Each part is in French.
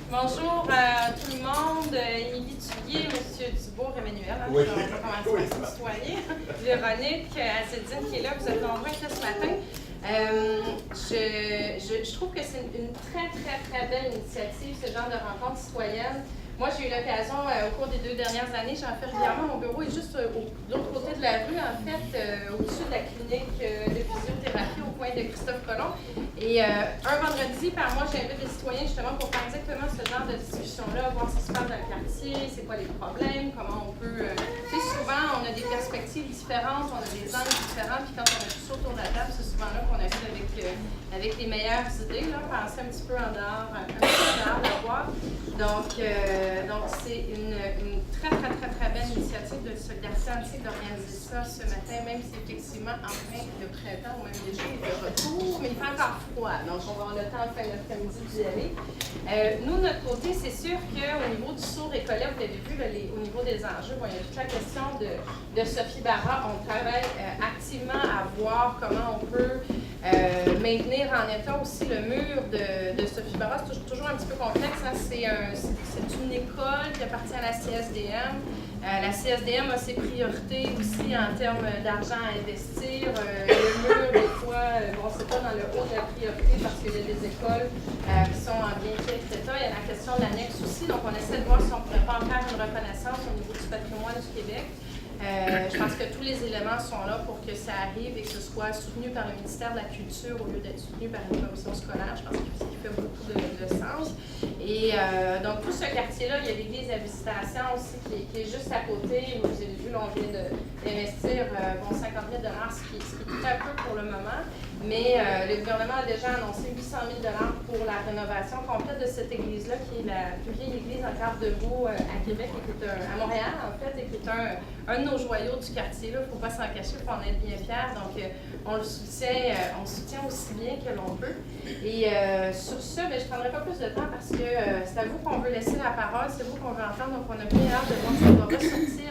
Bonjour à tout le monde. Émilie Tuguier, M. Dubourg, Emmanuel, hein, oui. Je vais commencer par citoyen. Véronique, Azedine qui est là, vous êtes nombreux là ce matin. Je trouve que c'est une très belle initiative, ce genre de rencontre citoyenne. Moi, j'ai eu l'occasion, au cours des 2 dernières années, j'en fais régulièrement. Mon bureau est juste de l'autre côté de la rue, en fait, au-dessus de la clinique de physiothérapie au coin de Christophe Colomb. Et un vendredi par mois, j'invite les citoyens justement pour faire exactement ce genre de discussion-là, voir ce qui se passe dans le quartier, c'est quoi les problèmes, comment on peut... tu sais, souvent, on a des perspectives différentes, on a des angles différents, puis quand on a tout ça autour de la table, c'est souvent là qu'on essaie avec les meilleures idées, là, penser un petit peu en dehors, de la boîte. Donc c'est une très belle initiative de solidarité antique d'organiser ça ce matin, même si effectivement en fin de printemps ou même déjà il est de retour, mais il fait encore froid, donc on va avoir le temps en fin d'après-midi d'y aller. Nous, de notre côté, c'est sûr qu'au niveau du sourd écolais, vous l'avez vu, là, au niveau des enjeux, bon, il y a toute la question de Sophie Barra. On travaille activement à voir comment on peut maintenir en état aussi le mur de Sophie Barra. C'est toujours un petit peu complexe. Hein? C'est une école qui appartient à la CSDM. La CSDM a ses priorités aussi en termes d'argent à investir. Le mur, des fois, bon, c'est pas dans le haut de la priorité parce qu'il y a des écoles qui sont en bien piètre état. Il y a la question de l'annexe aussi. Donc, on essaie de voir si on pourrait pas en faire une reconnaissance au niveau du patrimoine du Québec. Je pense que tous les éléments sont là pour que ça arrive et que ce soit soutenu par le ministère de la Culture au lieu d'être soutenu par une commission scolaire. Je pense que c'est ce qui fait beaucoup de sens. Et donc, tout ce quartier-là, il y a l'église à Visitation aussi qui est juste à côté. Vous avez vu, là, on vient d'investir 50 000 $, ce qui est très peu pour le moment. Mais le gouvernement a déjà annoncé 800 000 $ pour la rénovation complète de cette église-là, qui est la plus vieille église encore debout à Québec, et qui est à Montréal, en fait, et qui est un de nos joyaux du quartier. Il ne faut pas s'en cacher, il faut en être bien fiers. Donc, on le soutient aussi bien que l'on peut. Et sur ce, je ne prendrai pas plus de temps parce que c'est à vous qu'on veut laisser la parole, c'est vous qu'on veut entendre. Donc, on a bien hâte de voir ce qu'on va ressortir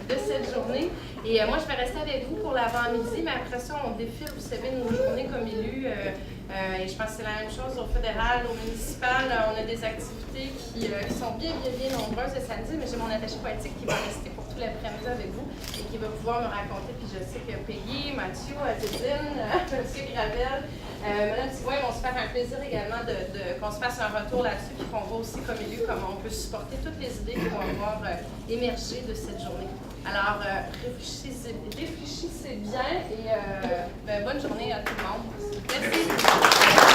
de cette journée. Et moi, je vais rester avec vous pour l'avant-midi, mais après ça, on défile, vous savez, nos journées comme élus. Et je pense que c'est la même chose au fédéral, au municipal. On a des activités qui sont bien nombreuses le samedi, mais j'ai mon attaché poétique qui va rester pour tout l'après-midi avec vous et qui va pouvoir me raconter. Puis je sais que Peggy, Mathieu, Adéline, M. Gravel, Mme Thibault vont se faire un plaisir également qu'on se fasse un retour là-dessus et qu'on voit aussi comme élus comment on peut supporter toutes les idées qui vont avoir émergé de cette journée. Alors, réfléchissez bien et bonne journée à tout le monde. Merci.